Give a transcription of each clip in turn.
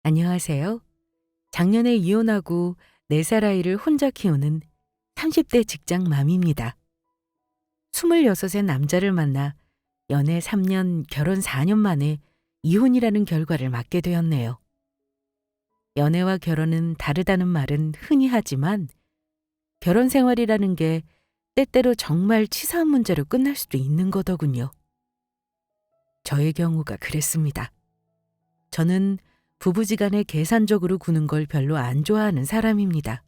안녕하세요. 작년에 이혼하고 4살 아이를 혼자 키우는 30대 직장맘입니다. 26의 남자를 만나 연애 3년, 결혼 4년 만에 이혼이라는 결과를 맞게 되었네요. 연애와 결혼은 다르다는 말은 흔히 하지만 결혼 생활이라는 게 때때로 정말 치사한 문제로 끝날 수도 있는 거더군요. 저의 경우가 그랬습니다. 저는 부부지간에 계산적으로 구는 걸 별로 안 좋아하는 사람입니다.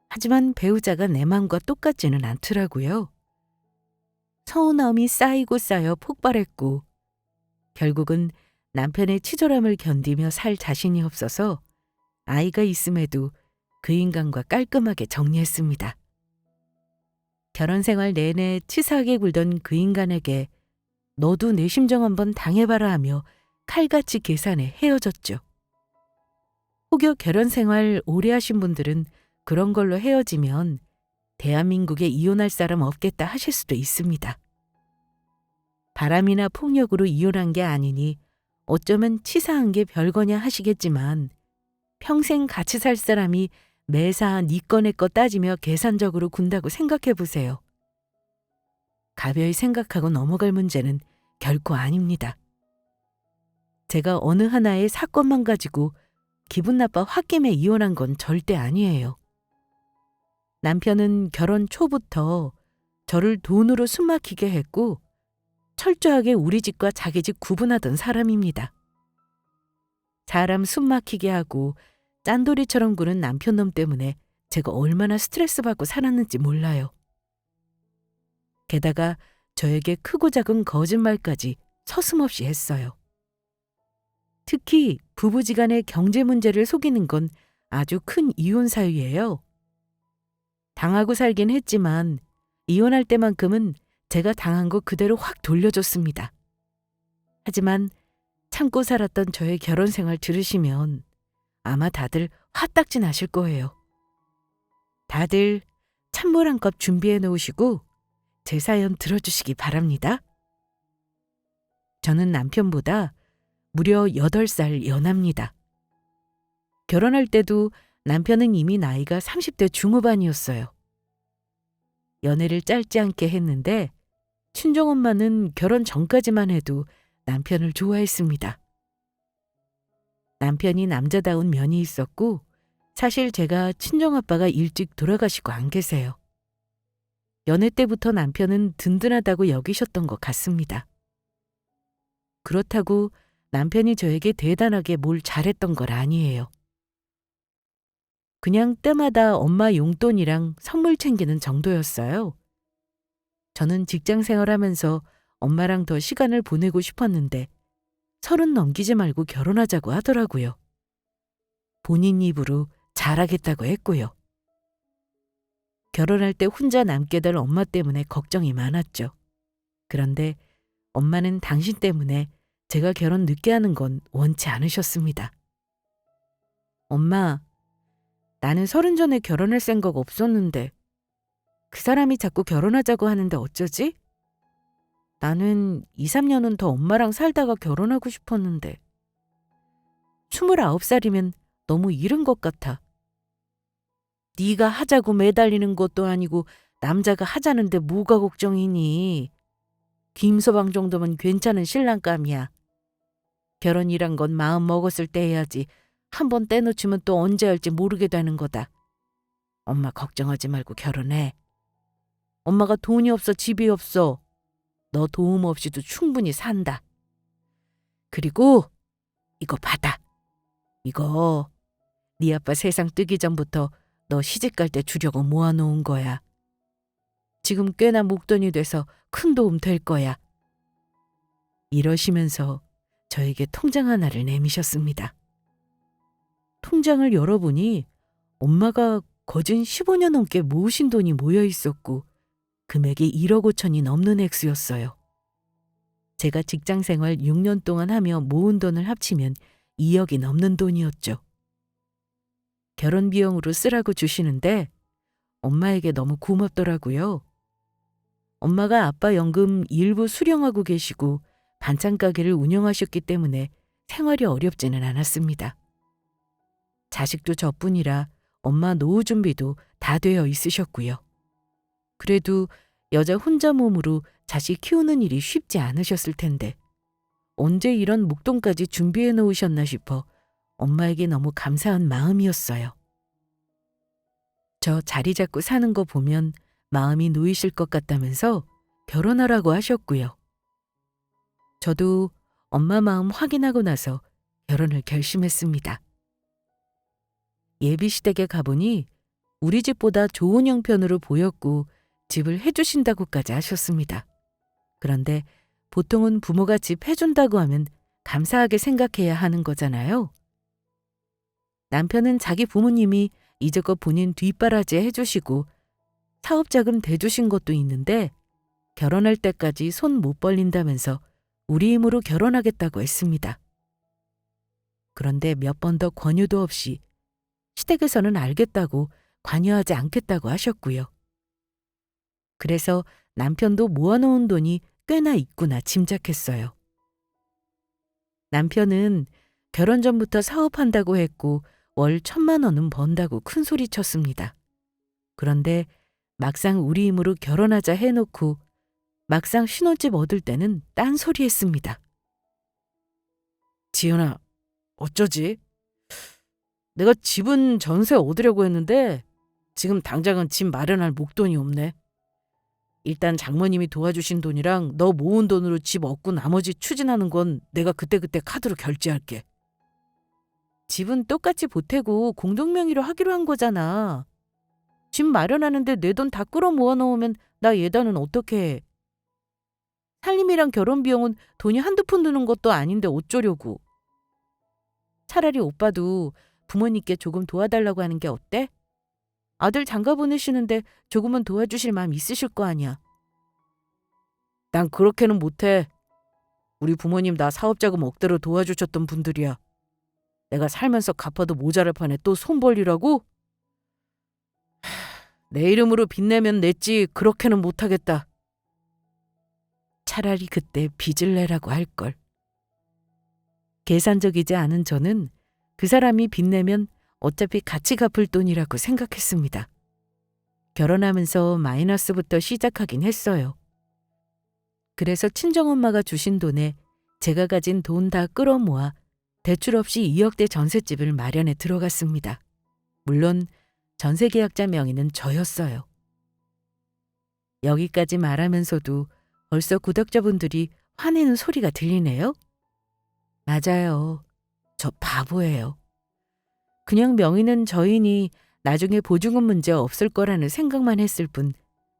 하지만 배우자가 내 맘과 똑같지는 않더라고요. 서운함이 쌓이고 쌓여 폭발했고 결국은 남편의 치졸함을 견디며 살 자신이 없어서 아이가 있음에도 그 인간과 깔끔하게 정리했습니다. 결혼 생활 내내 치사하게 굴던 그 인간에게 너도 내 심정 한번 당해봐라 하며 칼같이 계산해 헤어졌죠. 혹여 결혼 생활 오래 하신 분들은 그런 걸로 헤어지면 대한민국에 이혼할 사람 없겠다 하실 수도 있습니다. 바람이나 폭력으로 이혼한 게 아니니 어쩌면 치사한 게 별거냐 하시겠지만 평생 같이 살 사람이 매사 네 거 내 거 따지며 계산적으로 군다고 생각해 보세요. 가벼이 생각하고 넘어갈 문제는 결코 아닙니다. 제가 어느 하나의 사건만 가지고 기분 나빠 홧김에 이혼한 건 절대 아니에요. 남편은 결혼 초부터 저를 돈으로 숨막히게 했고 철저하게 우리 집과 자기 집 구분하던 사람입니다. 사람 숨막히게 하고 짠돌이처럼 구는 남편 놈 때문에 제가 얼마나 스트레스 받고 살았는지 몰라요. 게다가 저에게 크고 작은 거짓말까지 서슴없이 했어요. 특히 부부지간의 경제 문제를 속이는 건 아주 큰 이혼 사유예요. 당하고 살긴 했지만 이혼할 때만큼은 제가 당한 거 그대로 확 돌려줬습니다. 하지만 참고 살았던 저의 결혼 생활 들으시면 아마 다들 화딱지 나실 거예요. 다들 찬물 한 컵 준비해 놓으시고 제 사연 들어주시기 바랍니다. 저는 남편보다 무려 8살 연합니다. 결혼할 때도 남편은 이미 나이가 30대 중후반이었어요. 연애를 짧지 않게 했는데 친정엄마는 결혼 전까지만 해도 남편을 좋아했습니다. 남편이 남자다운 면이 있었고 사실 제가 친정아빠가 일찍 돌아가시고 안 계세요. 연애 때부터 남편은 든든하다고 여기셨던 것 같습니다. 그렇다고 남편이 저에게 대단하게 뭘 잘했던 건 아니에요. 그냥 때마다 엄마 용돈이랑 선물 챙기는 정도였어요. 저는 직장 생활하면서 엄마랑 더 시간을 보내고 싶었는데 30 넘기지 말고 결혼하자고 하더라고요. 본인 입으로 잘하겠다고 했고요. 결혼할 때 혼자 남게 될 엄마 때문에 걱정이 많았죠. 그런데 엄마는 당신 때문에 제가 결혼 늦게 하는 건 원치 않으셨습니다. 엄마, 나는 30 전에 결혼할 생각 없었는데 그 사람이 자꾸 결혼하자고 하는데 어쩌지? 나는 2, 3년은 더 엄마랑 살다가 결혼하고 싶었는데 29살이면 너무 이른 것 같아. 네가 하자고 매달리는 것도 아니고 남자가 하자는데 뭐가 걱정이니? 김서방 정도면 괜찮은 신랑감이야. 결혼이란 건 마음 먹었을 때 해야지 한번 떼놓치면 또 언제 할지 모르게 되는 거다. 엄마 걱정하지 말고 결혼해. 엄마가 돈이 없어 집이 없어. 너 도움 없이도 충분히 산다. 그리고 이거 받아. 이거 네 아빠 세상 뜨기 전부터 너 시집갈 때 주려고 모아놓은 거야. 지금 꽤나 목돈이 돼서 큰 도움 될 거야. 이러시면서 저에게 통장 하나를 내미셨습니다. 통장을 열어보니 엄마가 거진 15년 넘게 모으신 돈이 모여 있었고 금액이 1억 5천이 넘는 액수였어요. 제가 직장 생활 6년 동안 하며 모은 돈을 합치면 2억이 넘는 돈이었죠. 결혼 비용으로 쓰라고 주시는데 엄마에게 너무 고맙더라고요. 엄마가 아빠 연금 일부 수령하고 계시고 반찬 가게를 운영하셨기 때문에 생활이 어렵지는 않았습니다. 자식도 저뿐이라 엄마 노후 준비도 다 되어 있으셨고요. 그래도 여자 혼자 몸으로 자식 키우는 일이 쉽지 않으셨을 텐데 언제 이런 목돈까지 준비해 놓으셨나 싶어 엄마에게 너무 감사한 마음이었어요. 저 자리 잡고 사는 거 보면 마음이 놓이실 것 같다면서 결혼하라고 하셨고요. 저도 엄마 마음 확인하고 나서 결혼을 결심했습니다. 예비시댁에 가보니 우리 집보다 좋은 형편으로 보였고 집을 해주신다고까지 하셨습니다. 그런데 보통은 부모가 집 해준다고 하면 감사하게 생각해야 하는 거잖아요. 남편은 자기 부모님이 이제껏 본인 뒷바라지 해주시고 사업자금 대주신 것도 있는데 결혼할 때까지 손 못 벌린다면서 우리 힘으로 결혼하겠다고 했습니다. 그런데 몇 번 더 권유도 없이 시댁에서는 알겠다고 관여하지 않겠다고 하셨고요. 그래서 남편도 모아놓은 돈이 꽤나 있구나 짐작했어요. 남편은 결혼 전부터 사업한다고 했고 월 1,000만 원은 번다고 큰소리 쳤습니다. 그런데 막상 우리 힘으로 결혼하자 해놓고 막상 신혼집 얻을 때는 딴소리 했습니다. 지연아, 어쩌지? 내가 집은 전세 얻으려고 했는데 지금 당장은 집 마련할 목돈이 없네. 일단 장모님이 도와주신 돈이랑 너 모은 돈으로 집 얻고 나머지 추진하는 건 내가 그때그때 카드로 결제할게. 집은 똑같이 보태고 공동명의로 하기로 한 거잖아. 집 마련하는데 내 돈 다 끌어 모아 놓으면 나 예단은 어떻게 해? 살림이랑 결혼 비용은 돈이 한두 푼 드는 것도 아닌데 어쩌려고. 차라리 오빠도 부모님께 조금 도와달라고 하는 게 어때? 아들 장가 보내시는데 조금은 도와주실 마음 있으실 거 아니야. 난 그렇게는 못해. 우리 부모님 나 사업자금 억대로 도와주셨던 분들이야. 내가 살면서 갚아도 모자랄 판에 또 손 벌리라고? 내 이름으로 빚 내면 냈지 그렇게는 못하겠다. 차라리 그때 빚을 내라고 할걸. 계산적이지 않은 저는 그 사람이 빚 내면 어차피 같이 갚을 돈이라고 생각했습니다. 결혼하면서 마이너스부터 시작하긴 했어요. 그래서 친정엄마가 주신 돈에 제가 가진 돈 다 끌어모아 대출 없이 2억대 전셋집을 마련해 들어갔습니다. 물론 전세계약자 명의는 저였어요. 여기까지 말하면서도 벌써 구독자분들이 화내는 소리가 들리네요. 맞아요. 저 바보예요. 그냥 명의는 저이니 나중에 보증금 문제 없을 거라는 생각만 했을 뿐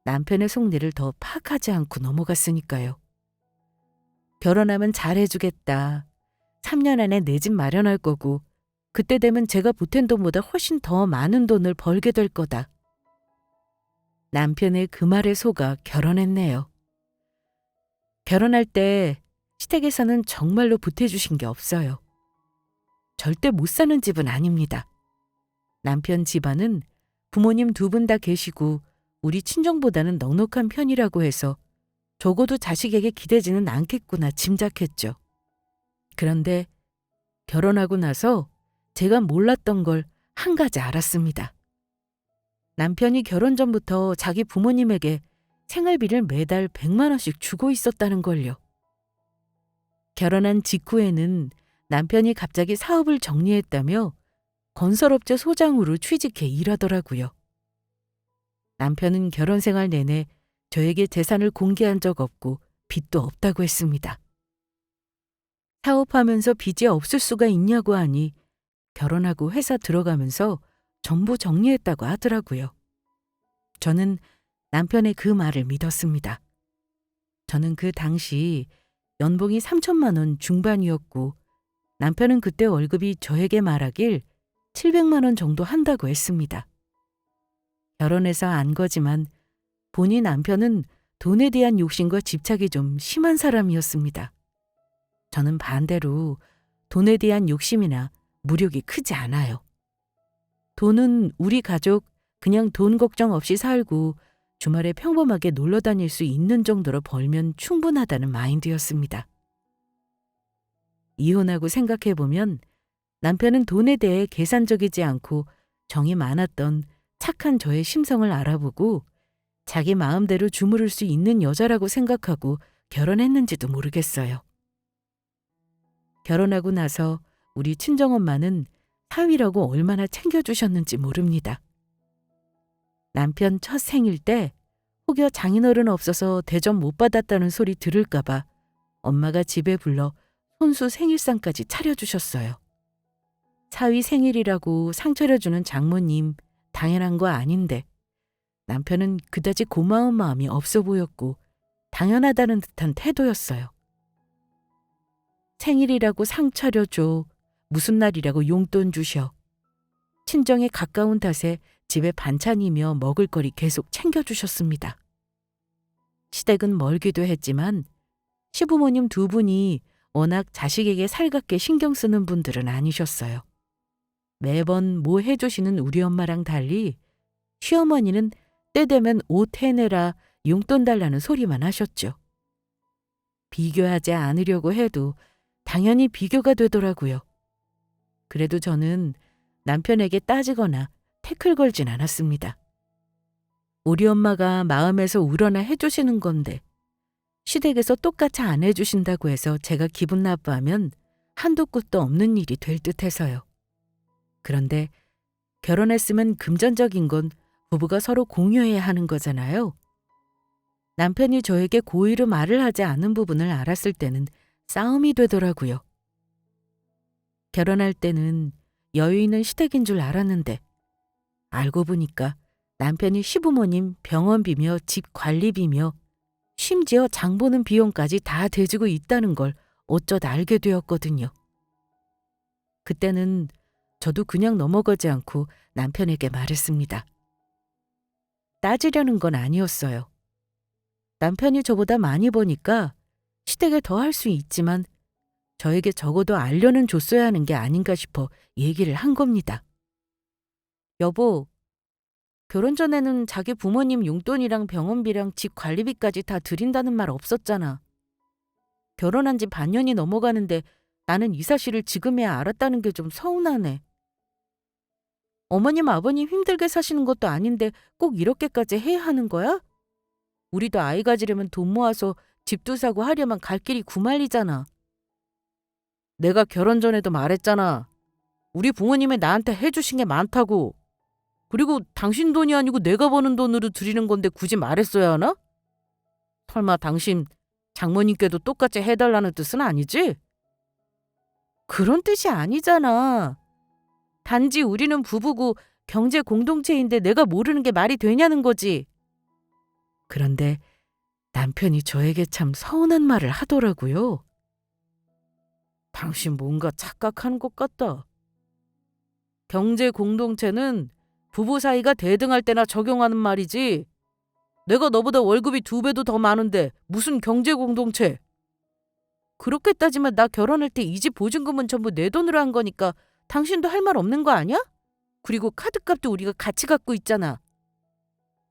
남편의 속내를 더 파악하지 않고 넘어갔으니까요. 결혼하면 잘해주겠다. 3년 안에 내 집 마련할 거고 그때 되면 제가 보탠 돈보다 훨씬 더 많은 돈을 벌게 될 거다. 남편의 그 말에 속아 결혼했네요. 결혼할 때 시댁에서는 정말로 보태주신 게 없어요. 절대 못 사는 집은 아닙니다. 남편 집안은 부모님 2분 다 계시고 우리 친정보다는 넉넉한 편이라고 해서 적어도 자식에게 기대지는 않겠구나 짐작했죠. 그런데 결혼하고 나서 제가 몰랐던 걸 한 가지 알았습니다. 남편이 결혼 전부터 자기 부모님에게 생활비를 매달 100만 원씩 주고 있었다는 걸요. 결혼한 직후에는 남편이 갑자기 사업을 정리했다며 건설업체 소장으로 취직해 일하더라고요. 남편은 결혼 생활 내내 저에게 재산을 공개한 적 없고 빚도 없다고 했습니다. 사업하면서 빚이 없을 수가 있냐고 하니 결혼하고 회사 들어가면서 전부 정리했다고 하더라고요. 저는 남편의 그 말을 믿었습니다. 저는 그 당시 연봉이 3천만 원 중반이었고 남편은 그때 월급이 저에게 말하길 700만 원 정도 한다고 했습니다. 결혼해서 안 거지만 본인 남편은 돈에 대한 욕심과 집착이 좀 심한 사람이었습니다. 저는 반대로 돈에 대한 욕심이나 무력이 크지 않아요. 돈은 우리 가족 그냥 돈 걱정 없이 살고 주말에 평범하게 놀러 다닐 수 있는 정도로 벌면 충분하다는 마인드였습니다. 이혼하고 생각해보면 남편은 돈에 대해 계산적이지 않고 정이 많았던 착한 저의 심성을 알아보고 자기 마음대로 주무를 수 있는 여자라고 생각하고 결혼했는지도 모르겠어요. 결혼하고 나서 우리 친정엄마는 사위라고 얼마나 챙겨주셨는지 모릅니다. 남편 첫 생일 때 혹여 장인어른 없어서 대접 못 받았다는 소리 들을까봐 엄마가 집에 불러 손수 생일상까지 차려주셨어요. 사위 생일이라고 상 차려주는 장모님 당연한 거 아닌데 남편은 그다지 고마운 마음이 없어 보였고 당연하다는 듯한 태도였어요. 생일이라고 상 차려줘. 무슨 날이라고 용돈 주셔. 친정에 가까운 탓에 집에 반찬이며 먹을거리 계속 챙겨주셨습니다. 시댁은 멀기도 했지만 시부모님 두 분이 워낙 자식에게 살갑게 신경 쓰는 분들은 아니셨어요. 매번 뭐 해주시는 우리 엄마랑 달리 시어머니는 때 되면 옷 해내라 용돈 달라는 소리만 하셨죠. 비교하지 않으려고 해도 당연히 비교가 되더라고요. 그래도 저는 남편에게 따지거나 태클 걸진 않았습니다. 우리 엄마가 마음에서 우러나 해주시는 건데 시댁에서 똑같이 안 해주신다고 해서 제가 기분 나빠하면 한도 끝도 없는 일이 될 듯해서요. 그런데 결혼했으면 금전적인 건 부부가 서로 공유해야 하는 거잖아요. 남편이 저에게 고의로 말을 하지 않은 부분을 알았을 때는 싸움이 되더라고요. 결혼할 때는 여유 있는 시댁인 줄 알았는데 알고 보니까 남편이 시부모님 병원비며 집 관리비며 심지어 장 보는 비용까지 다 대주고 있다는 걸 어쩌다 알게 되었거든요. 그때는 저도 그냥 넘어가지 않고 남편에게 말했습니다. 따지려는 건 아니었어요. 남편이 저보다 많이 버니까 시댁에 더 할 수 있지만 저에게 적어도 알려는 줬어야 하는 게 아닌가 싶어 얘기를 한 겁니다. 여보, 결혼 전에는 자기 부모님 용돈이랑 병원비랑 집 관리비까지 다 드린다는 말 없었잖아. 결혼한 지 반년이 넘어가는데 나는 이 사실을 지금에야 알았다는 게 좀 서운하네. 어머님 아버님 힘들게 사시는 것도 아닌데 꼭 이렇게까지 해야 하는 거야? 우리도 아이 가지려면 돈 모아서 집도 사고 하려면 갈 길이 구말리잖아. 내가 결혼 전에도 말했잖아. 우리 부모님이 나한테 해주신 게 많다고. 그리고 당신 돈이 아니고 내가 버는 돈으로 드리는 건데 굳이 말했어야 하나? 설마 당신 장모님께도 똑같이 해달라는 뜻은 아니지? 그런 뜻이 아니잖아. 단지 우리는 부부고 경제 공동체인데 내가 모르는 게 말이 되냐는 거지. 그런데 남편이 저에게 참 서운한 말을 하더라고요. 당신 뭔가 착각하는 것 같다. 경제 공동체는 부부 사이가 대등할 때나 적용하는 말이지. 내가 너보다 월급이 2배도 더 많은데 무슨 경제 공동체. 그렇게 따지면 나 결혼할 때 이 집 보증금은 전부 내 돈으로 한 거니까 당신도 할 말 없는 거 아니야? 그리고 카드값도 우리가 같이 갖고 있잖아.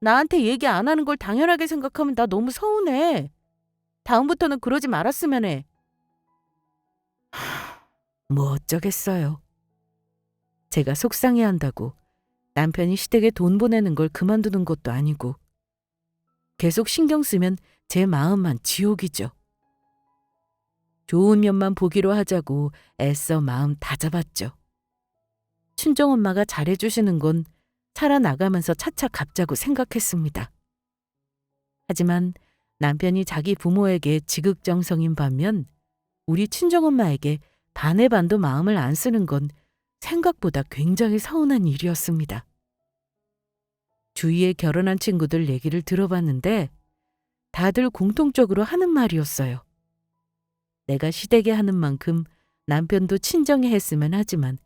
나한테 얘기 안 하는 걸 당연하게 생각하면 나 너무 서운해. 다음부터는 그러지 말았으면 해. 뭐 어쩌겠어요. 제가 속상해한다고 남편이 시댁에 돈 보내는 걸 그만두는 것도 아니고 계속 신경 쓰면 제 마음만 지옥이죠. 좋은 면만 보기로 하자고 애써 마음 다 잡았죠. 친정엄마가 잘해주시는 건 살아나가면서 차차 갚자고 생각했습니다. 하지만 남편이 자기 부모에게 지극정성인 반면 우리 친정엄마에게 반의 반도 마음을 안 쓰는 건 생각보다 굉장히 서운한 일이었습니다. 주위에 결혼한 친구들 얘기를 들어봤는데 다들 공통적으로 하는 말이었어요. 내가 시댁에 하는 만큼 남편도 친정에 했으면 하지만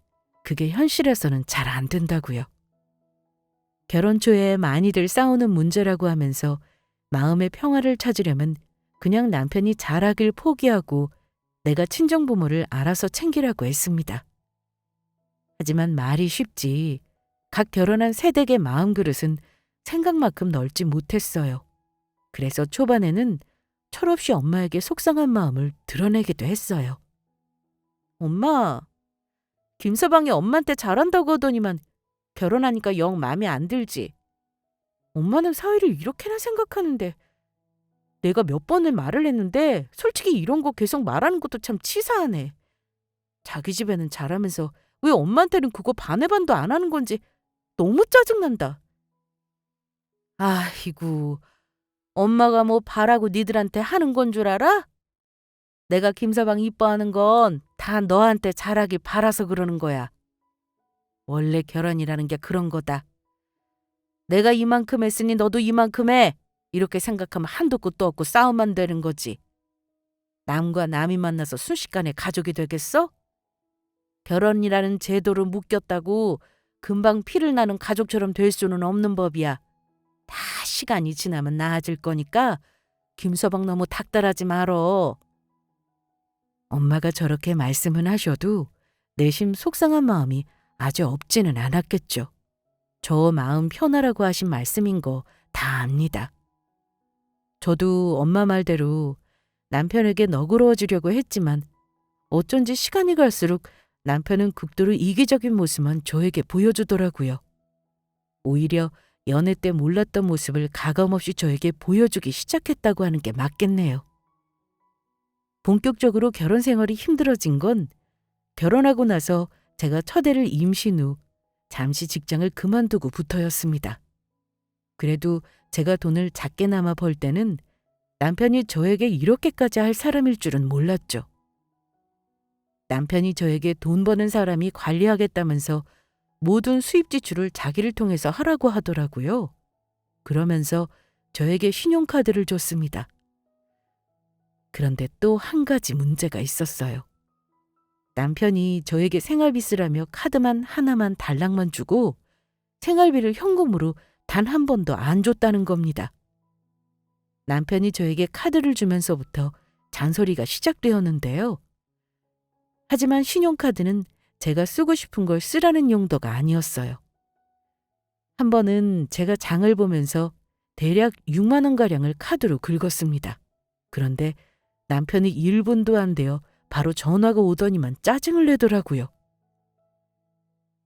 그게 현실에서는 잘 안 된다고요. 결혼 초에 많이들 싸우는 문제라고 하면서 마음의 평화를 찾으려면 그냥 남편이 잘하길 포기하고 내가 친정부모를 알아서 챙기라고 했습니다. 하지만 말이 쉽지 각 결혼한 세댁의 마음그릇은 생각만큼 넓지 못했어요. 그래서 초반에는 철없이 엄마에게 속상한 마음을 드러내기도 했어요. 엄마, 김서방이 엄마한테 잘한다고 하더니만 결혼하니까 영 마음에 안 들지. 엄마는 사위를 이렇게나 생각하는데 내가 몇 번을 말을 했는데 솔직히 이런 거 계속 말하는 것도 참 치사하네. 자기 집에는 잘하면서 왜 엄마한테는 그거 반의 반도 안 하는 건지 너무 짜증난다. 아이고, 엄마가 뭐 바라고 니들한테 하는 건 줄 알아? 내가 김서방 이뻐하는 건 다 너한테 잘하길 바라서 그러는 거야. 원래 결혼이라는 게 그런 거다. 내가 이만큼 했으니 너도 이만큼 해. 이렇게 생각하면 한도 끝도 없고 싸움만 되는 거지. 남과 남이 만나서 순식간에 가족이 되겠어? 결혼이라는 제도로 묶였다고 금방 피를 나는 가족처럼 될 수는 없는 법이야. 다 시간이 지나면 나아질 거니까 김서방 너무 닥달하지 말어. 엄마가 저렇게 말씀은 하셔도 내심 속상한 마음이 아주 없지는 않았겠죠. 저 마음 편하라고 하신 말씀인 거 다 압니다. 저도 엄마 말대로 남편에게 너그러워지려고 했지만 어쩐지 시간이 갈수록 남편은 극도로 이기적인 모습만 저에게 보여주더라고요. 오히려 연애 때 몰랐던 모습을 가감없이 저에게 보여주기 시작했다고 하는 게 맞겠네요. 본격적으로 결혼 생활이 힘들어진 건 결혼하고 나서 제가 첫애를 임신 후 잠시 직장을 그만두고부터였습니다. 그래도 제가 돈을 작게나마 벌 때는 남편이 저에게 이렇게까지 할 사람일 줄은 몰랐죠. 남편이 저에게 돈 버는 사람이 관리하겠다면서 모든 수입 지출을 자기를 통해서 하라고 하더라고요. 그러면서 저에게 신용카드를 줬습니다. 그런데 또 한 가지 문제가 있었어요. 남편이 저에게 생활비 쓰라며 카드만 하나만 달랑만 주고 생활비를 현금으로 단 한 번도 안 줬다는 겁니다. 남편이 저에게 카드를 주면서부터 잔소리가 시작되었는데요. 하지만 신용카드는 제가 쓰고 싶은 걸 쓰라는 용도가 아니었어요. 한 번은 제가 장을 보면서 대략 6만 원가량을 카드로 긁었습니다. 그런데 남편이 1분도 안 되어 바로 전화가 오더니만 짜증을 내더라고요.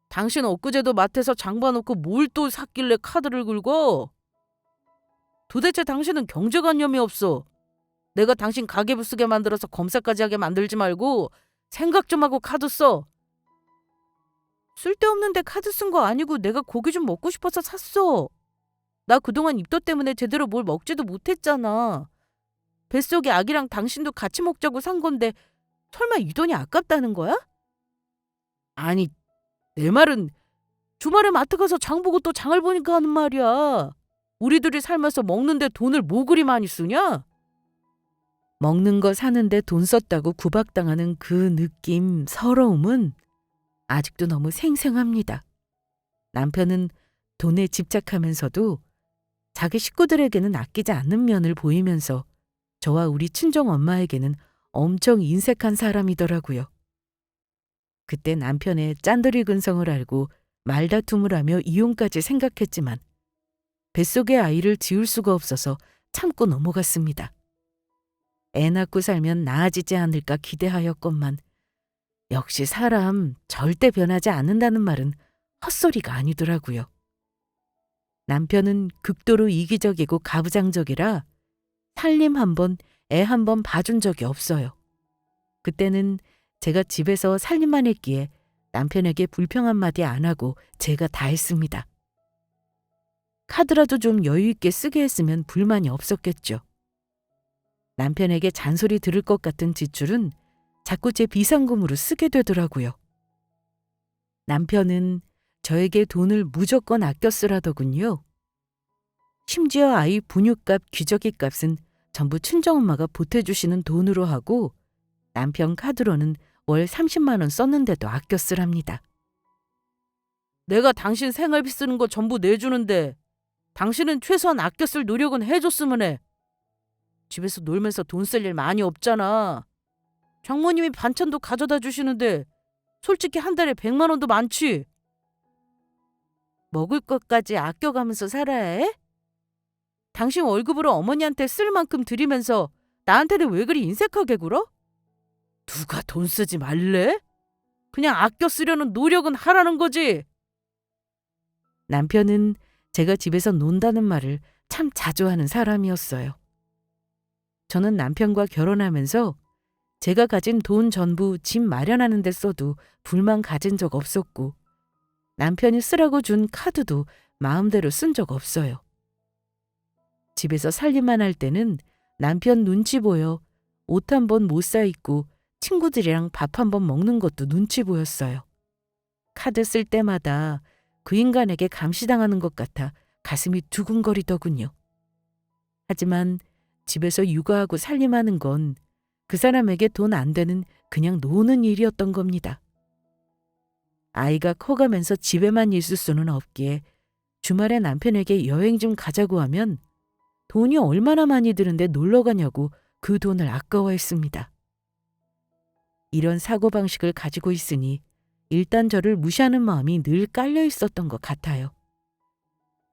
당신 엊그제도 마트에서 장 봐놓고 뭘 또 샀길래 카드를 긁어? 도대체 당신은 경제관념이 없어. 내가 당신 가계부 쓰게 만들어서 검사까지 하게 만들지 말고 생각 좀 하고 카드 써. 쓸데없는데 카드 쓴 거 아니고 내가 고기 좀 먹고 싶어서 샀어. 나 그동안 입덧 때문에 제대로 뭘 먹지도 못했잖아. 뱃속에 아기랑 당신도 같이 먹자고 산 건데 설마 이 돈이 아깝다는 거야? 아니, 내 말은 주말에 마트 가서 장 보고 또 장을 보니까 하는 말이야. 우리들이 살면서 먹는데 돈을 뭐 그리 많이 쓰냐? 먹는 거 사는데 돈 썼다고 구박당하는 그 느낌, 서러움은 아직도 너무 생생합니다. 남편은 돈에 집착하면서도 자기 식구들에게는 아끼지 않는 면을 보이면서 저와 우리 친정 엄마에게는 엄청 인색한 사람이더라고요. 그때 남편의 짠돌이 근성을 알고 말다툼을 하며 이혼까지 생각했지만 뱃속의 아이를 지울 수가 없어서 참고 넘어갔습니다. 애 낳고 살면 나아지지 않을까 기대하였건만 역시 사람 절대 변하지 않는다는 말은 헛소리가 아니더라고요. 남편은 극도로 이기적이고 가부장적이라 살림 한 번, 애 한 번 봐준 적이 없어요. 그때는 제가 집에서 살림만 했기에 남편에게 불평 한마디 안 하고 제가 다 했습니다. 카드라도 좀 여유 있게 쓰게 했으면 불만이 없었겠죠. 남편에게 잔소리 들을 것 같은 지출은 자꾸 제 비상금으로 쓰게 되더라고요. 남편은 저에게 돈을 무조건 아껴 쓰라더군요. 심지어 아이 분유값, 기저귀 값은 전부 친정엄마가 보태주시는 돈으로 하고 남편 카드로는 월 30만 원 썼는데도 아껴 쓰랍니다. 내가 당신 생활비 쓰는 거 전부 내주는데 당신은 최소한 아껴 쓸 노력은 해줬으면 해. 집에서 놀면서 돈 쓸 일 많이 없잖아. 장모님이 반찬도 가져다 주시는데 솔직히 한 달에 100만 원도 많지. 먹을 것까지 아껴가면서 살아야 해? 당신 월급으로 어머니한테 쓸 만큼 드리면서 나한테는 왜 그리 인색하게 굴어? 누가 돈 쓰지 말래? 그냥 아껴 쓰려는 노력은 하라는 거지. 남편은 제가 집에서 논다는 말을 참 자주 하는 사람이었어요. 저는 남편과 결혼하면서 제가 가진 돈 전부 집 마련하는 데 써도 불만 가진 적 없었고 남편이 쓰라고 준 카드도 마음대로 쓴 적 없어요. 집에서 살림만 할 때는 남편 눈치 보여 옷 한 번 못 사 입고 친구들이랑 밥 한 번 먹는 것도 눈치 보였어요. 카드 쓸 때마다 그 인간에게 감시당하는 것 같아 가슴이 두근거리더군요. 하지만 집에서 육아하고 살림하는 건 그 사람에게 돈 안 되는 그냥 노는 일이었던 겁니다. 아이가 커가면서 집에만 있을 수는 없기에 주말에 남편에게 여행 좀 가자고 하면 돈이 얼마나 많이 드는데 놀러 가냐고 그 돈을 아까워했습니다. 이런 사고방식을 가지고 있으니 일단 저를 무시하는 마음이 늘 깔려 있었던 것 같아요.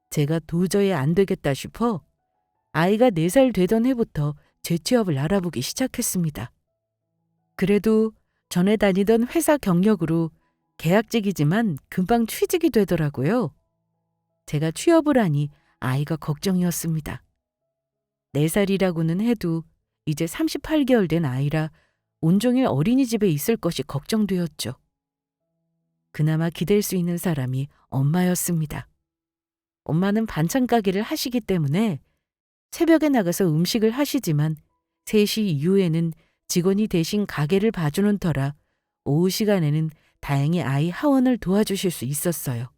제가 도저히 안 되겠다 싶어 아이가 4살 되던 해부터 재취업을 알아보기 시작했습니다. 그래도 전에 다니던 회사 경력으로 계약직이지만 금방 취직이 되더라고요. 제가 취업을 하니 아이가 걱정이었습니다. 4살이라고는 해도 이제 38개월 된 아이라 온종일 어린이집에 있을 것이 걱정되었죠. 그나마 기댈 수 있는 사람이 엄마였습니다. 엄마는 반찬 가게를 하시기 때문에 새벽에 나가서 음식을 하시지만 3시 이후에는 직원이 대신 가게를 봐주는 터라 오후 시간에는 다행히 아이 하원을 도와주실 수 있었어요.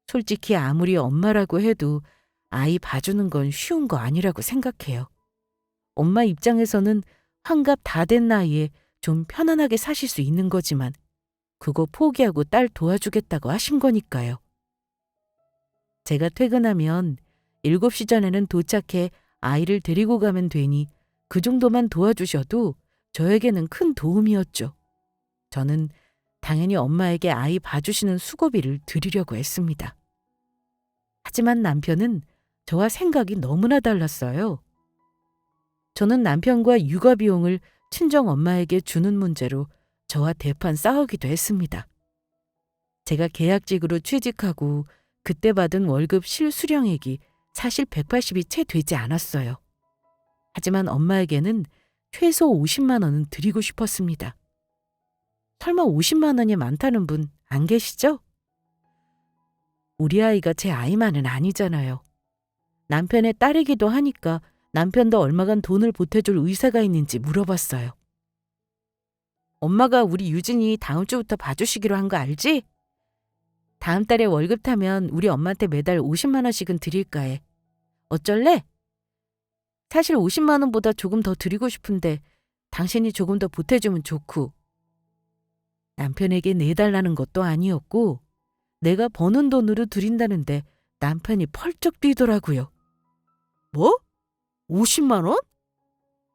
솔직히 아무리 엄마라고 해도 아이 봐주는 건 쉬운 거 아니라고 생각해요. 엄마 입장에서는 환갑 다 된 나이에 좀 편안하게 사실 수 있는 거지만 그거 포기하고 딸 도와주겠다고 하신 거니까요. 제가 퇴근하면 7시 전에는 도착해 아이를 데리고 가면 되니 그 정도만 도와주셔도 저에게는 큰 도움이었죠. 저는 당연히 엄마에게 아이 봐주시는 수고비를 드리려고 했습니다. 하지만 남편은 저와 생각이 너무나 달랐어요. 저는 남편과 육아 비용을 친정 엄마에게 주는 문제로 저와 대판 싸우기도 했습니다. 제가 계약직으로 취직하고 그때 받은 월급 실수령액이 사실 180이 채 되지 않았어요. 하지만 엄마에게는 최소 50만 원은 드리고 싶었습니다. 설마 50만 원이 많다는 분 안 계시죠? 우리 아이가 제 아이만은 아니잖아요. 남편의 딸이기도 하니까 남편도 얼마간 돈을 보태줄 의사가 있는지 물어봤어요. 엄마가 우리 유진이 다음 주부터 봐주시기로 한 거 알지? 다음 달에 월급 타면 우리 엄마한테 매달 50만 원씩은 드릴까 해. 어쩔래? 사실 50만 원보다 조금 더 드리고 싶은데 당신이 조금 더 보태주면 좋고. 남편에게 내달라는 것도 아니었고 내가 버는 돈으로 드린다는데 남편이 펄쩍 뛰더라고요. 뭐? 50만 원?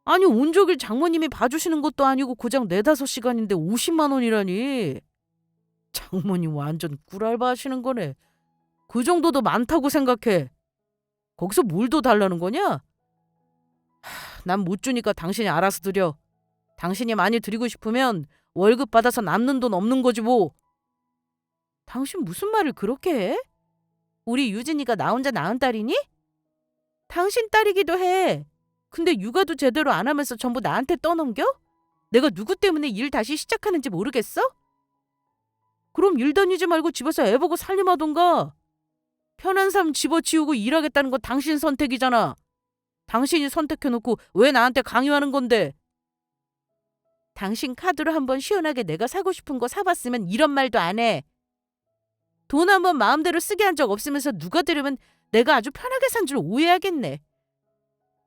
아니 온종일 장모님이 봐주시는 것도 아니고 고작 4-5시간인데 50만 원이라니. 장모님 완전 꿀알바 하시는 거네. 그 정도도 많다고 생각해. 거기서 뭘 더 달라는 거냐? 난 못 주니까 당신이 알아서 드려. 당신이 많이 드리고 싶으면 월급 받아서 남는 돈 없는 거지 뭐. 당신 무슨 말을 그렇게 해? 우리 유진이가 나 혼자 낳은 딸이니? 당신 딸이기도 해. 근데 육아도 제대로 안 하면서 전부 나한테 떠넘겨? 내가 누구 때문에 일 다시 시작하는지 모르겠어? 그럼 일 다니지 말고 집에서 애 보고 살림하던가. 편한 삶 집어치우고 일하겠다는 건 당신 선택이잖아. 당신이 선택해놓고 왜 나한테 강요하는 건데? 당신 카드로 한번 시원하게 내가 사고 싶은 거 사봤으면 이런 말도 안 해. 돈 한번 마음대로 쓰게 한 적 없으면서 누가 들으면 내가 아주 편하게 산 줄 오해하겠네.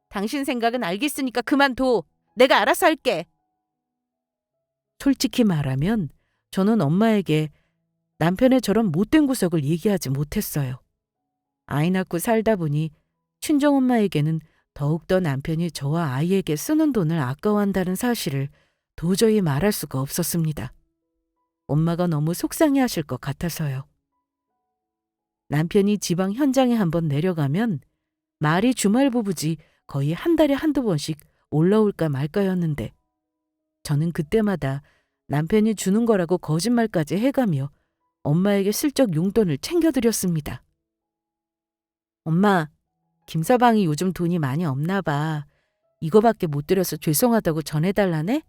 당신 생각은 알겠으니까 그만둬. 내가 알아서 할게. 솔직히 말하면 저는 엄마에게 남편의 저런 못된 구석을 얘기하지 못했어요. 아이 낳고 살다 보니 친정엄마에게는 더욱더 남편이 저와 아이에게 쓰는 돈을 아까워한다는 사실을 도저히 말할 수가 없었습니다. 엄마가 너무 속상해하실 것 같아서요. 남편이 지방 현장에 한번 내려가면 말이 주말 부부지 거의 한 달에 한두 번씩 올라올까 말까였는데 저는 그때마다 남편이 주는 거라고 거짓말까지 해가며 엄마에게 슬쩍 용돈을 챙겨드렸습니다. 엄마, 김서방이 요즘 돈이 많이 없나 봐. 이거밖에 못 드려서 죄송하다고 전해달라네?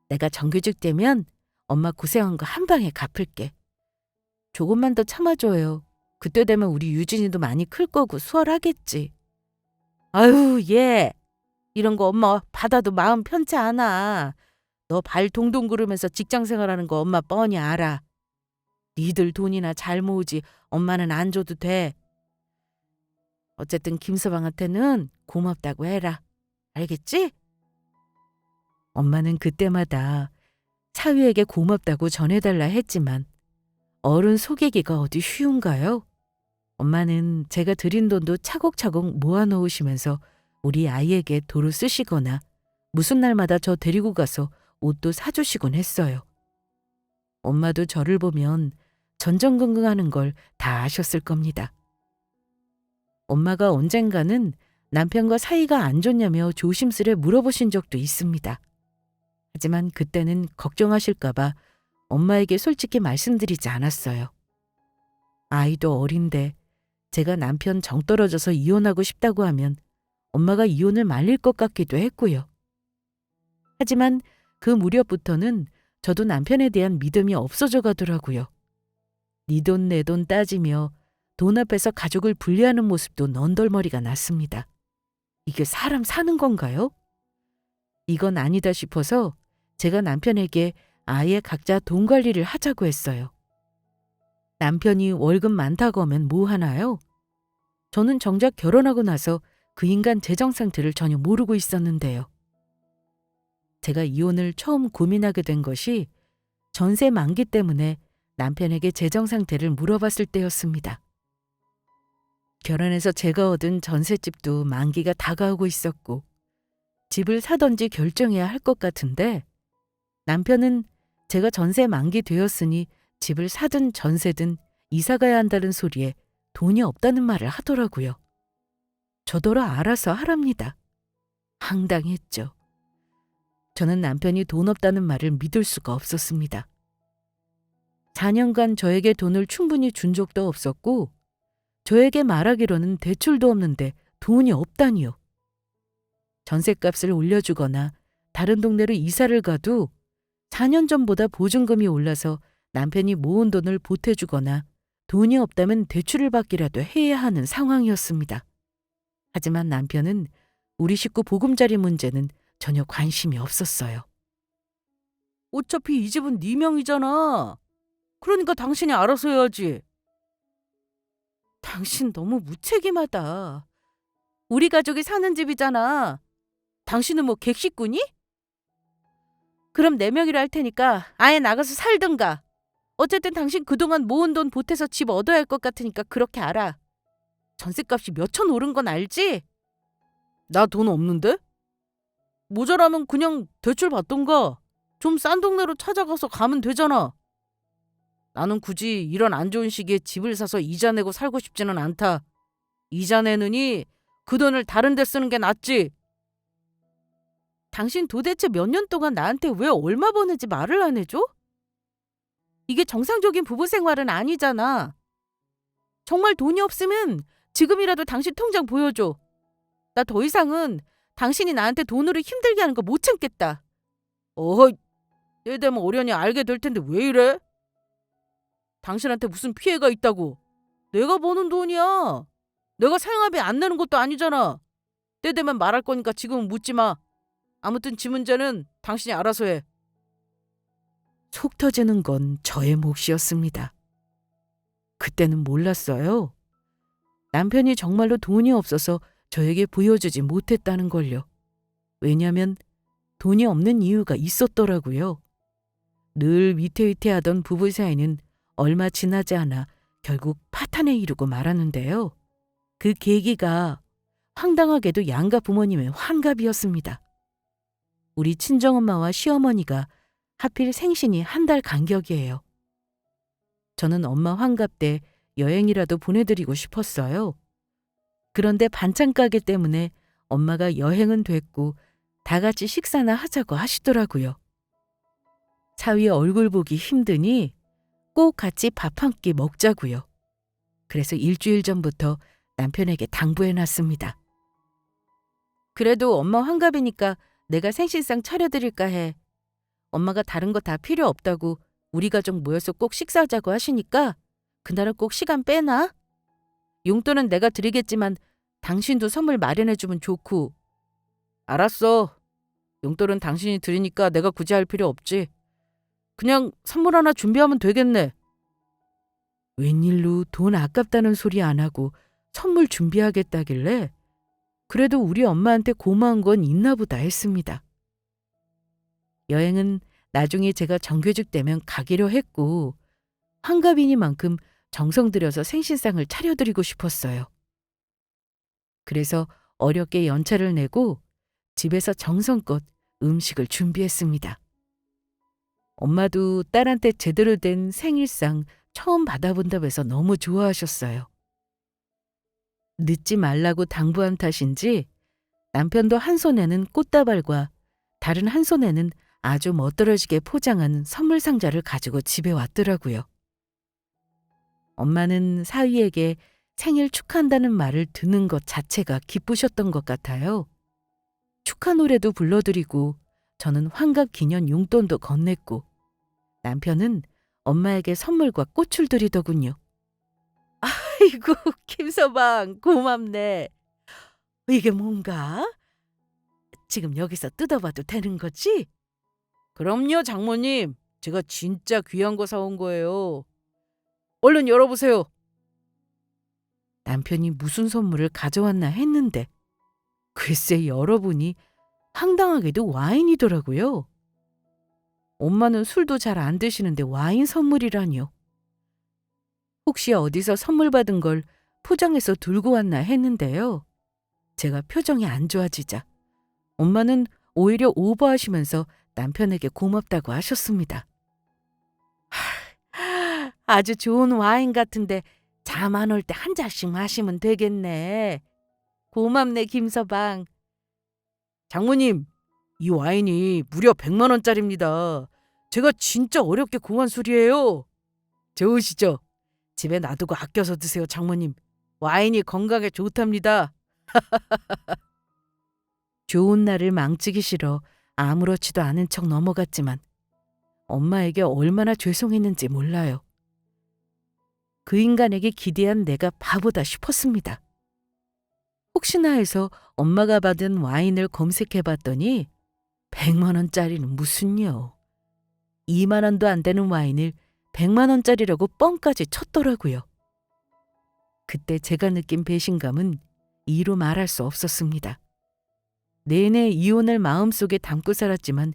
내가 정규직 되면 엄마 고생한 거 한 방에 갚을게. 조금만 더 참아줘요. 그때 되면 우리 유진이도 많이 클 거고 수월하겠지. 아유, 얘. 이런 거 엄마 받아도 마음 편치 않아. 너 발 동동 구르면서 직장 생활하는 거 엄마 뻔히 알아. 니들 돈이나 잘 모으지 엄마는 안 줘도 돼. 어쨌든 김서방한테는 고맙다고 해라. 알겠지? 엄마는 그때마다 사위에게 고맙다고 전해달라 했지만 어른 속이기가 어디 쉬운가요? 엄마는 제가 드린 돈도 차곡차곡 모아놓으시면서 우리 아이에게 도로 쓰시거나 무슨 날마다 저 데리고 가서 옷도 사주시곤 했어요. 엄마도 저를 보면 전전긍긍하는 걸 다 아셨을 겁니다. 엄마가 언젠가는 남편과 사이가 안 좋냐며 조심스레 물어보신 적도 있습니다. 하지만 그때는 걱정하실까봐 엄마에게 솔직히 말씀드리지 않았어요. 아이도 어린데 제가 남편 정 떨어져서 이혼하고 싶다고 하면 엄마가 이혼을 말릴 것 같기도 했고요. 하지만 그 무렵부터는 저도 남편에 대한 믿음이 없어져 가더라고요. 네 돈 내 돈 따지며 돈 앞에서 가족을 분리하는 모습도 넌덜머리가 났습니다. 이게 사람 사는 건가요? 이건 아니다 싶어서 제가 남편에게 아예 각자 돈 관리를 하자고 했어요. 남편이 월급 많다고 하면 뭐 하나요? 저는 정작 결혼하고 나서 그 인간 재정 상태를 전혀 모르고 있었는데요. 제가 이혼을 처음 고민하게 된 것이 전세 만기 때문에 남편에게 재정 상태를 물어봤을 때였습니다. 결혼해서 제가 얻은 전셋집도 만기가 다가오고 있었고 집을 사던지 결정해야 할 것 같은데 남편은 제가 전세 만기 되었으니 집을 사든 전세든 이사 가야 한다는 소리에 돈이 없다는 말을 하더라고요. 저더러 알아서 하랍니다. 황당했죠. 저는 남편이 돈 없다는 말을 믿을 수가 없었습니다. 4년간 저에게 돈을 충분히 준 적도 없었고 저에게 말하기로는 대출도 없는데 돈이 없다니요. 전셋값을 올려주거나 다른 동네로 이사를 가도 4년 전보다 보증금이 올라서 남편이 모은 돈을 보태주거나 돈이 없다면 대출을 받기라도 해야 하는 상황이었습니다. 하지만 남편은 우리 식구 보금자리 문제는 전혀 관심이 없었어요. 어차피 이 집은 네 명이잖아. 그러니까 당신이 알아서 해야지. 당신 너무 무책임하다. 우리 가족이 사는 집이잖아. 당신은 뭐 객식구니? 그럼 4명이라 할 테니까 아예 나가서 살든가. 어쨌든 당신 그동안 모은 돈 보태서 집 얻어야 할 것 같으니까 그렇게 알아. 전셋값이 몇 천 오른 건 알지? 나 돈 없는데? 모자라면 그냥 대출 받던가. 좀 싼 동네로 찾아가서 가면 되잖아. 나는 굳이 이런 안 좋은 시기에 집을 사서 이자 내고 살고 싶지는 않다. 이자 내느니 그 돈을 다른 데 쓰는 게 낫지. 당신 도대체 몇 년 동안 나한테 왜 얼마 버는지 말을 안 해줘? 이게 정상적인 부부 생활은 아니잖아. 정말 돈이 없으면 지금이라도 당신 통장 보여줘. 나 더 이상은 당신이 나한테 돈으로 힘들게 하는 거 못 참겠다. 어허이, 때 되면 어련히 알게 될 텐데 왜 이래? 당신한테 무슨 피해가 있다고. 내가 버는 돈이야. 내가 생활비 안 내는 것도 아니잖아. 때 되면 말할 거니까 지금은 묻지 마. 아무튼 지 문제는 당신이 알아서 해. 속 터지는 건 저의 몫이었습니다. 그때는 몰랐어요. 남편이 정말로 돈이 없어서 저에게 보여주지 못했다는 걸요. 왜냐면 돈이 없는 이유가 있었더라고요. 늘 위태위태하던 부부 사이는 얼마 지나지 않아 결국 파탄에 이르고 말았는데요. 그 계기가 황당하게도 양가 부모님의 환갑이었습니다. 우리 친정엄마와 시어머니가 하필 생신이 한 달 간격이에요. 저는 엄마 환갑 때 여행이라도 보내드리고 싶었어요. 그런데 반찬 가게 때문에 엄마가 여행은 됐고 다 같이 식사나 하자고 하시더라고요. 사위 얼굴 보기 힘드니 꼭 같이 밥 한 끼 먹자고요. 그래서 일주일 전부터 남편에게 당부해놨습니다. 그래도 엄마 환갑이니까 내가 생신상 차려드릴까 해. 엄마가 다른 거 다 필요 없다고 우리 가족 모여서 꼭 식사하자고 하시니까 그날은 꼭 시간 빼놔. 용돈은 내가 드리겠지만 당신도 선물 마련해주면 좋고. 알았어. 용돈은 당신이 드리니까 내가 굳이 할 필요 없지. 그냥 선물 하나 준비하면 되겠네. 웬일로 돈 아깝다는 소리 안 하고 선물 준비하겠다길래 그래도 우리 엄마한테 고마운 건 있나 보다 했습니다. 여행은 나중에 제가 정규직 되면 가기로 했고 환갑이니만큼 정성 들여서 생신상을 차려드리고 싶었어요. 그래서 어렵게 연차를 내고 집에서 정성껏 음식을 준비했습니다. 엄마도 딸한테 제대로 된 생일상 처음 받아본다면서 너무 좋아하셨어요. 늦지 말라고 당부한 탓인지 남편도 한 손에는 꽃다발과 다른 한 손에는 아주 멋들어지게 포장한 선물 상자를 가지고 집에 왔더라고요. 엄마는 사위에게 생일 축하한다는 말을 듣는 것 자체가 기쁘셨던 것 같아요. 축하 노래도 불러드리고 저는 환갑 기념 용돈도 건넸고 남편은 엄마에게 선물과 꽃을 드리더군요. 아이고, 김서방 고맙네. 이게 뭔가? 지금 여기서 뜯어봐도 되는 거지? 그럼요, 장모님. 제가 진짜 귀한 거 사온 거예요. 얼른 열어보세요. 남편이 무슨 선물을 가져왔나 했는데 글쎄 열어보니 황당하게도 와인이더라고요. 엄마는 술도 잘 안 드시는데 와인 선물이라뇨. 혹시 어디서 선물 받은 걸 포장해서 들고 왔나 했는데요. 제가 표정이 안 좋아지자 엄마는 오히려 오버하시면서 남편에게 고맙다고 하셨습니다. 아주 좋은 와인 같은데 잠 안 올 때 한 잔씩 마시면 되겠네. 고맙네, 김서방. 장모님, 이 와인이 무려 100만 원짜리입니다. 제가 진짜 어렵게 구한 술이에요. 좋으시죠? 집에 놔두고 아껴서 드세요, 장모님. 와인이 건강에 좋답니다. 좋은 날을 망치기 싫어 아무렇지도 않은 척 넘어갔지만 엄마에게 얼마나 죄송했는지 몰라요. 그 인간에게 기대한 내가 바보다 싶었습니다. 혹시나 해서 엄마가 받은 와인을 검색해봤더니 100만 원짜리는 무슨요. 2만 원도 안 되는 와인을 100만 원짜리라고 뻥까지 쳤더라고요. 그때 제가 느낀 배신감은 이루 말할 수 없었습니다. 내내 이혼을 마음속에 담고 살았지만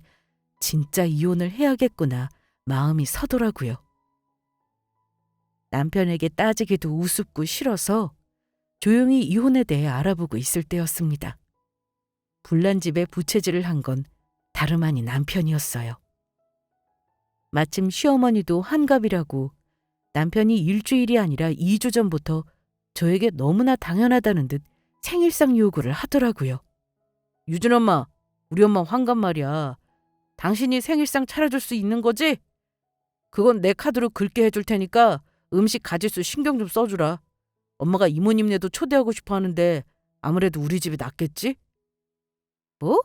진짜 이혼을 해야겠구나 마음이 서더라고요. 남편에게 따지기도 우습고 싫어서 조용히 이혼에 대해 알아보고 있을 때였습니다. 불난 집에 부채질을 한 건 다름 아닌 남편이었어요. 마침 시어머니도 환갑이라고 남편이 일주일이 아니라 2주 전부터 저에게 너무나 당연하다는 듯 생일상 요구를 하더라고요. 유진 엄마, 우리 엄마 환갑 말이야. 당신이 생일상 차려줄 수 있는 거지? 그건 내 카드로 긁게 해줄 테니까 음식 가짓수 신경 좀 써주라. 엄마가 이모님네도 초대하고 싶어 하는데 아무래도 우리 집이 낫겠지? 뭐?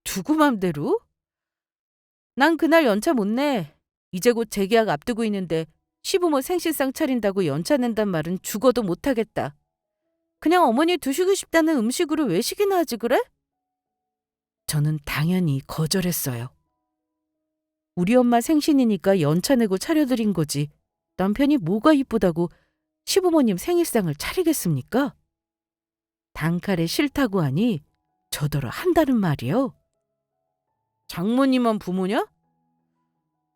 누구 맘대로? 난 그날 연차 못 내. 이제 곧 재계약 앞두고 있는데 시부모 생신상 차린다고 연차 낸단 말은 죽어도 못하겠다. 그냥 어머니 드시고 싶다는 음식으로 외식이나 하지 그래? 저는 당연히 거절했어요. 우리 엄마 생신이니까 연차 내고 차려드린 거지 남편이 뭐가 이쁘다고 시부모님 생일상을 차리겠습니까? 단칼에 싫다고 하니 저더러 한다는 말이요. 장모님만 부모냐?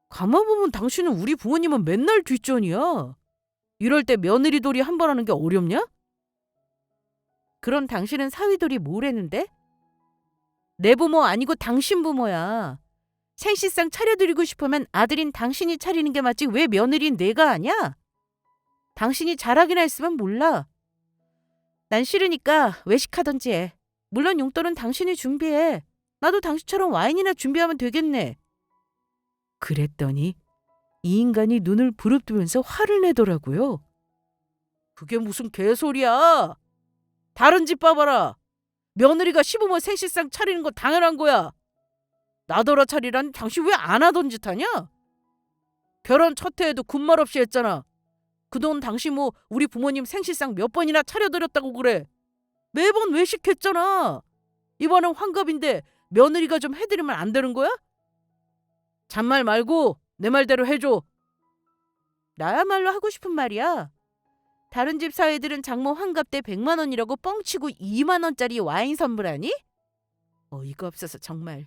가만 보면 당신은 우리 부모님은 맨날 뒷전이야. 이럴 때 며느리돌이 한 번 하는 게 어렵냐? 그럼 당신은 사위돌이 뭐래는데? 내 부모 아니고 당신 부모야. 생신상 차려드리고 싶으면 아들인 당신이 차리는 게 맞지 왜 며느리인 내가 하냐? 당신이 잘하긴 했으면 몰라. 난 싫으니까 외식하던지 해. 물론 용돈은 당신이 준비해. 나도 당신처럼 와인이나 준비하면 되겠네. 그랬더니 이 인간이 눈을 부릅뜨면서 화를 내더라고요. 그게 무슨 개소리야. 다른 집 봐봐라. 며느리가 시부모 생신상 차리는 거 당연한 거야. 나더러 차리라니 당신 왜 안 하던 짓 하냐? 결혼 첫 해에도 군말 없이 했잖아. 그동안 당신 뭐 우리 부모님 생신상 몇 번이나 차려드렸다고 그래. 매번 외식했잖아. 이번엔 환갑인데 며느리가 좀 해드리면 안 되는 거야? 잔말 말고 내 말대로 해줘. 나야말로 하고 싶은 말이야. 다른 집 사위들은 장모 환갑 때 100만 원이라고 뻥치고 2만 원짜리 와인 선물하니? 어이가 없어서 정말.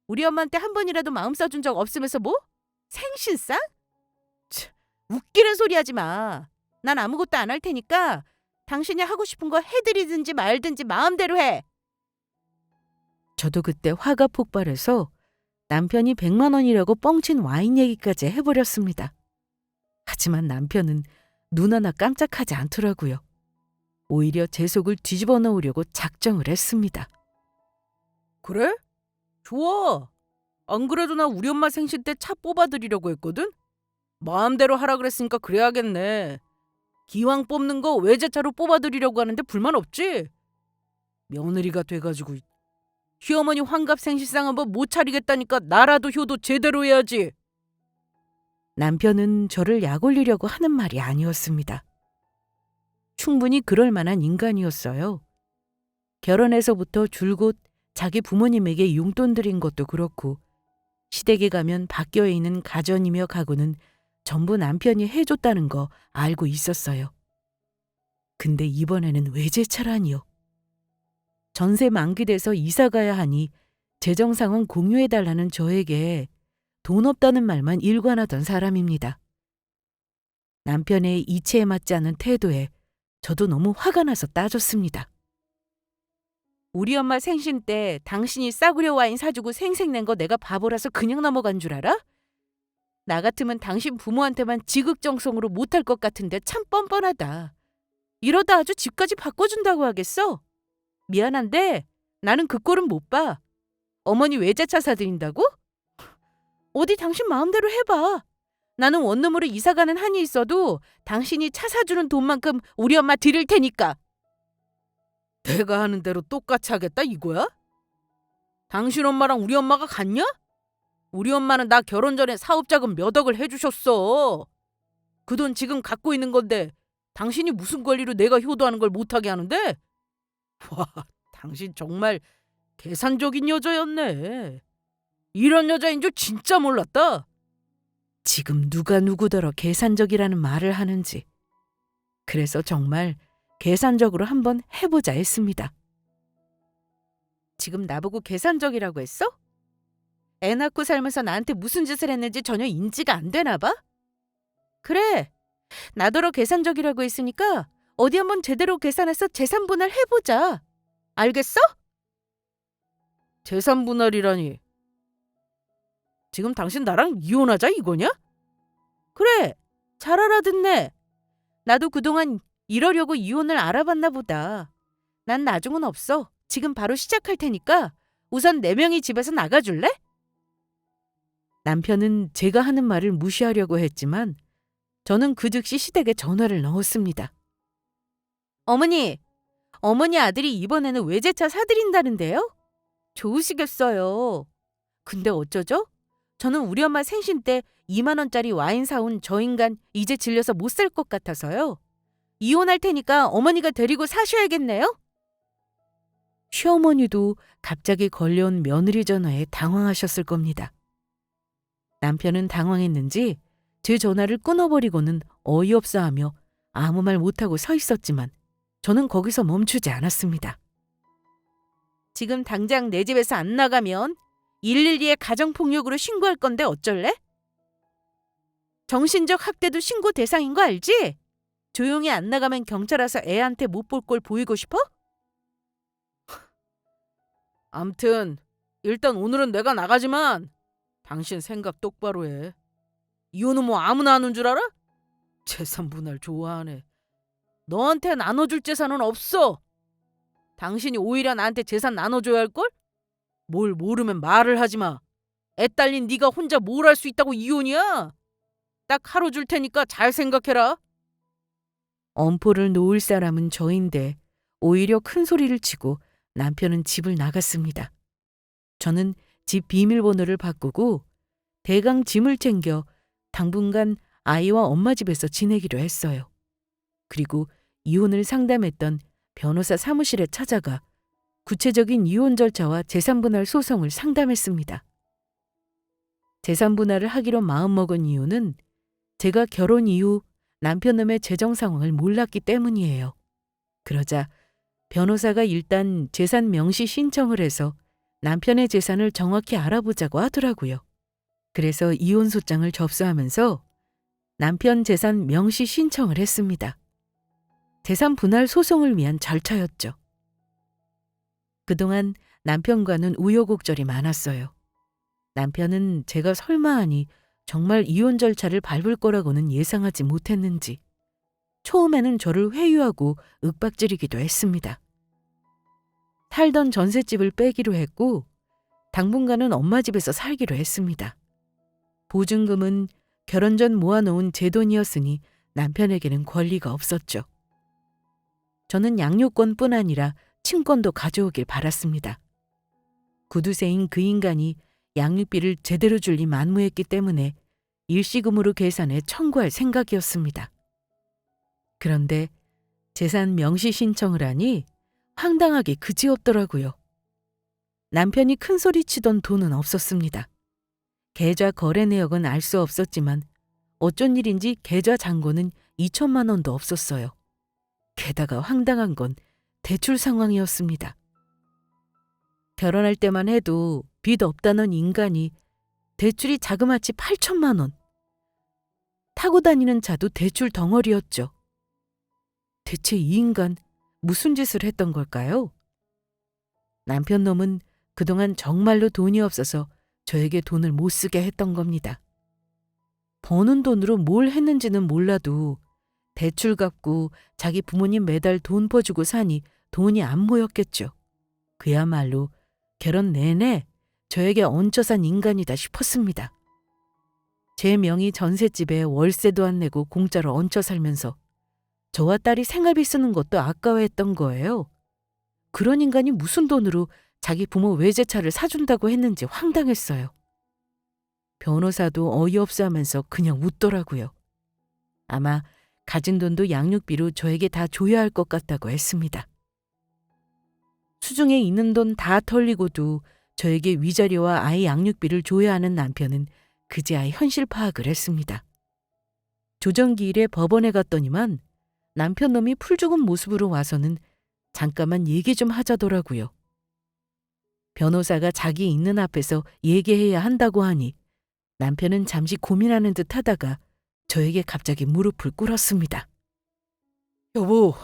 우리 엄마한테 한 번이라도 마음 써준 적 없으면서 뭐? 생신상? 참, 웃기는 소리 하지 마. 난 아무것도 안 할 테니까 당신이 하고 싶은 거 해드리든지 말든지 마음대로 해. 저도 그때 화가 폭발해서 남편이 100만 원이라고 뻥친 와인 얘기까지 해버렸습니다. 하지만 남편은 눈 하나 깜짝하지 않더라고요. 오히려 제 속을 뒤집어 놓으려고 작정을 했습니다. 그래? 좋아. 안 그래도 나 우리 엄마 생신 때 차 뽑아드리려고 했거든? 마음대로 하라 그랬으니까 그래야겠네. 기왕 뽑는 거 외제차로 뽑아드리려고 하는데 불만 없지? 며느리가 돼가지고 시어머니 환갑 생신상 한번 못 차리겠다니까 나라도 효도 제대로 해야지. 남편은 저를 약 올리려고 하는 말이 아니었습니다. 충분히 그럴 만한 인간이었어요. 결혼해서부터 줄곧 자기 부모님에게 용돈 드린 것도 그렇고 시댁에 가면 바뀌어 있는 가전이며 가구는 전부 남편이 해줬다는 거 알고 있었어요. 근데 이번에는 외제차라니요. 전세 만기돼서 이사 가야 하니 재정 상황 공유해달라는 저에게 돈 없다는 말만 일관하던 사람입니다. 남편의 이치에 맞지 않은 태도에 저도 너무 화가 나서 따졌습니다. 우리 엄마 생신 때 당신이 싸구려 와인 사주고 생색낸 거 내가 바보라서 그냥 넘어간 줄 알아? 나 같으면 당신 부모한테만 지극정성으로 못할 것 같은데 참 뻔뻔하다. 이러다 아주 집까지 바꿔준다고 하겠어? 미안한데 나는 그 꼴은 못 봐. 어머니 외제차 사드린다고? 어디 당신 마음대로 해봐. 나는 원룸으로 이사가는 한이 있어도 당신이 차 사주는 돈만큼 우리 엄마 드릴 테니까. 내가 하는 대로 똑같이 하겠다 이거야? 당신 엄마랑 우리 엄마가 같냐? 우리 엄마는 나 결혼 전에 사업자금 몇 억을 해주셨어. 그 돈 지금 갖고 있는 건데 당신이 무슨 권리로 내가 효도하는 걸 못하게 하는데? 와, 당신 정말 계산적인 여자였네. 이런 여자인 줄 진짜 몰랐다. 지금 누가 누구더러 계산적이라는 말을 하는지. 그래서 정말 계산적으로 한번 해보자 했습니다. 지금 나보고 계산적이라고 했어? 애 낳고 살면서 나한테 무슨 짓을 했는지 전혀 인지가 안 되나 봐? 그래, 나더러 계산적이라고 했으니까 어디 한번 제대로 계산해서 재산 분할 해보자. 알겠어? 재산 분할이라니. 지금 당신 나랑 이혼하자 이거냐? 그래, 잘 알아듣네. 나도 그동안 이러려고 이혼을 알아봤나 보다. 난 나중은 없어. 지금 바로 시작할 테니까 우선 4명이 집에서 나가줄래? 남편은 제가 하는 말을 무시하려고 했지만 저는 그 즉시 시댁에 전화를 넣었습니다. 어머니 아들이 이번에는 외제차 사드린다는데요? 좋으시겠어요. 근데 어쩌죠? 저는 우리 엄마 생신 때 2만 원짜리 와인 사온 저 인간 이제 질려서 못 살 것 같아서요. 이혼할 테니까 어머니가 데리고 사셔야겠네요? 시어머니도 갑자기 걸려온 며느리 전화에 당황하셨을 겁니다. 남편은 당황했는지 제 전화를 끊어버리고는 어이없어하며 아무 말 못하고 서 있었지만 저는 거기서 멈추지 않았습니다. 지금 당장 내 집에서 안 나가면 112에 가정폭력으로 신고할 건데 어쩔래? 정신적 학대도 신고 대상인 거 알지? 조용히 안 나가면 경찰 와서 애한테 못 볼 꼴 보이고 싶어? 암튼 일단 오늘은 내가 나가지만 당신 생각 똑바로 해. 이혼은 뭐 아무나 하는 줄 알아? 재산 분할 좋아하네. 너한테 나눠줄 재산은 없어. 당신이 오히려 나한테 재산 나눠줘야 할걸? 뭘 모르면 말을 하지 마. 애 딸린 네가 혼자 뭘 할 수 있다고 이혼이야? 딱 하루 줄 테니까 잘 생각해라. 엄포를 놓을 사람은 저인데 오히려 큰 소리를 치고 남편은 집을 나갔습니다. 저는 집 비밀번호를 바꾸고 대강 짐을 챙겨 당분간 아이와 엄마 집에서 지내기로 했어요. 그리고 이혼을 상담했던 변호사 사무실에 찾아가 구체적인 이혼 절차와 재산분할 소송을 상담했습니다. 재산분할을 하기로 마음먹은 이유는 제가 결혼 이후 남편놈의 재정 상황을 몰랐기 때문이에요. 그러자 변호사가 일단 재산 명시 신청을 해서 남편의 재산을 정확히 알아보자고 하더라고요. 그래서 이혼소장을 접수하면서 남편 재산 명시 신청을 했습니다. 재산 분할 소송을 위한 절차였죠. 그동안 남편과는 우여곡절이 많았어요. 남편은 제가 설마 하니 정말 이혼 절차를 밟을 거라고는 예상하지 못했는지 처음에는 저를 회유하고 윽박지르기도 했습니다. 살던 전셋집을 빼기로 했고 당분간은 엄마 집에서 살기로 했습니다. 보증금은 결혼 전 모아놓은 제 돈이었으니 남편에게는 권리가 없었죠. 저는 양육권뿐 아니라 친권도 가져오길 바랐습니다. 구두쇠인 그 인간이 양육비를 제대로 줄 리 만무했기 때문에 일시금으로 계산해 청구할 생각이었습니다. 그런데 재산 명시 신청을 하니 황당하게 그지없더라고요. 남편이 큰 소리 치던 돈은 없었습니다. 계좌 거래 내역은 알 수 없었지만 어쩐 일인지 계좌 잔고는 2천만 원도 없었어요. 게다가 황당한 건 대출 상황이었습니다. 결혼할 때만 해도 빚 없다는 인간이 대출이 자그마치 8천만 원. 타고 다니는 차도 대출 덩어리였죠. 대체 이 인간 무슨 짓을 했던 걸까요? 남편 놈은 그동안 정말로 돈이 없어서 저에게 돈을 못 쓰게 했던 겁니다. 버는 돈으로 뭘 했는지는 몰라도 대출 갚고 자기 부모님 매달 돈 퍼주고 사니 돈이 안 모였겠죠. 그야말로 결혼 내내 저에게 얹혀 산 인간이다 싶었습니다. 제 명의 전셋집에 월세도 안 내고 공짜로 얹혀 살면서 저와 딸이 생활비 쓰는 것도 아까워했던 거예요. 그런 인간이 무슨 돈으로 자기 부모 외제차를 사준다고 했는지 황당했어요. 변호사도 어이없어 하면서 그냥 웃더라고요. 아마 가진 돈도 양육비로 저에게 다 줘야 할 것 같다고 했습니다. 수중에 있는 돈 다 털리고도 저에게 위자료와 아이 양육비를 줘야 하는 남편은 그제야 현실 파악을 했습니다. 조정기일에 법원에 갔더니만 남편 놈이 풀 죽은 모습으로 와서는 잠깐만 얘기 좀 하자더라고요. 변호사가 자기 있는 앞에서 얘기해야 한다고 하니 남편은 잠시 고민하는 듯 하다가 저에게 갑자기 무릎을 꿇었습니다. 여보,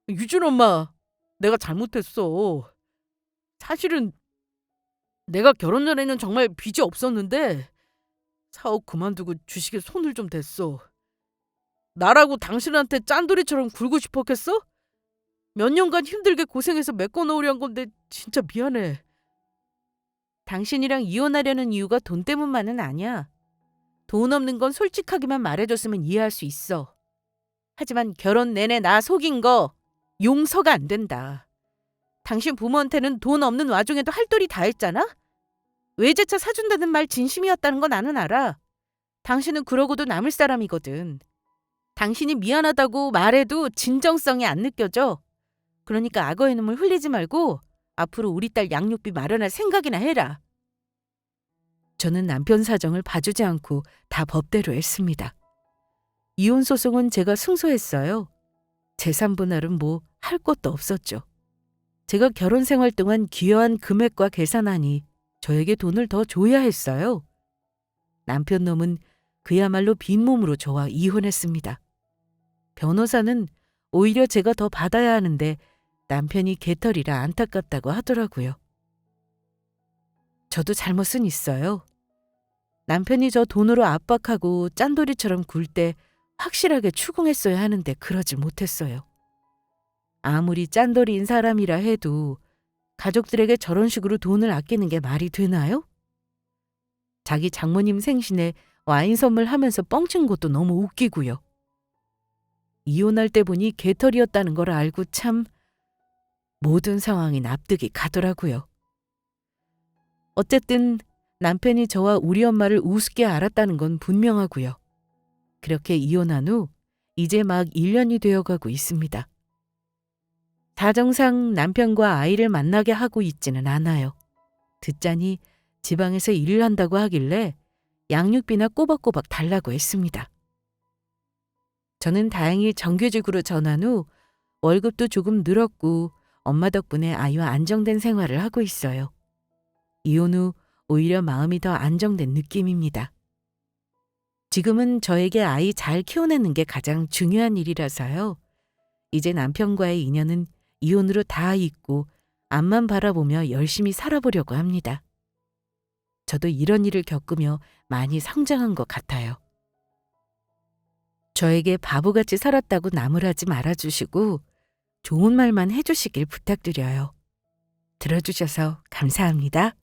유준 엄마, 내가 잘못했어. 사실은 내가 결혼 전에는 정말 빚이 없었는데 사업 그만두고 주식에 손을 좀 댔어. 나라고 당신한테 짠돌이처럼 굴고 싶었겠어? 몇 년간 힘들게 고생해서 메꿔놓으려 한 건데 진짜 미안해. 당신이랑 이혼하려는 이유가 돈 때문만은 아니야. 돈 없는 건 솔직하게만 말해줬으면 이해할 수 있어. 하지만 결혼 내내 나 속인 거 용서가 안 된다. 당신 부모한테는 돈 없는 와중에도 할 도리 다 했잖아? 외제차 사준다는 말 진심이었다는 건 나는 알아. 당신은 그러고도 남을 사람이거든. 당신이 미안하다고 말해도 진정성이 안 느껴져. 그러니까 악어의 눈물 흘리지 말고 앞으로 우리 딸 양육비 마련할 생각이나 해라. 저는 남편 사정을 봐주지 않고 다 법대로 했습니다. 이혼 소송은 제가 승소했어요. 재산 분할은 뭐 할 것도 없었죠. 제가 결혼 생활 동안 기여한 금액과 계산하니 저에게 돈을 더 줘야 했어요. 남편 놈은 그야말로 빈몸으로 저와 이혼했습니다. 변호사는 오히려 제가 더 받아야 하는데 남편이 개털이라 안타깝다고 하더라고요. 저도 잘못은 있어요. 남편이 저 돈으로 압박하고 짠돌이처럼 굴 때 확실하게 추궁했어야 하는데 그러지 못했어요. 아무리 짠돌이인 사람이라 해도 가족들에게 저런 식으로 돈을 아끼는 게 말이 되나요? 자기 장모님 생신에 와인 선물하면서 뻥친 것도 너무 웃기고요. 이혼할 때 보니 개털이었다는 걸 알고 참 모든 상황이 납득이 가더라고요. 어쨌든 남편이 저와 우리 엄마를 우습게 알았다는 건 분명하고요. 그렇게 이혼한 후 이제 막 1년이 되어가고 있습니다. 사정상 남편과 아이를 만나게 하고 있지는 않아요. 듣자니 지방에서 일을 한다고 하길래 양육비나 꼬박꼬박 달라고 했습니다. 저는 다행히 정규직으로 전환 후 월급도 조금 늘었고 엄마 덕분에 아이와 안정된 생활을 하고 있어요. 이혼 후 오히려 마음이 더 안정된 느낌입니다. 지금은 저에게 아이 잘 키워내는 게 가장 중요한 일이라서요. 이제 남편과의 인연은 이혼으로 다 잊고 앞만 바라보며 열심히 살아보려고 합니다. 저도 이런 일을 겪으며 많이 성장한 것 같아요. 저에게 바보같이 살았다고 나무라지 말아주시고 좋은 말만 해주시길 부탁드려요. 들어주셔서 감사합니다.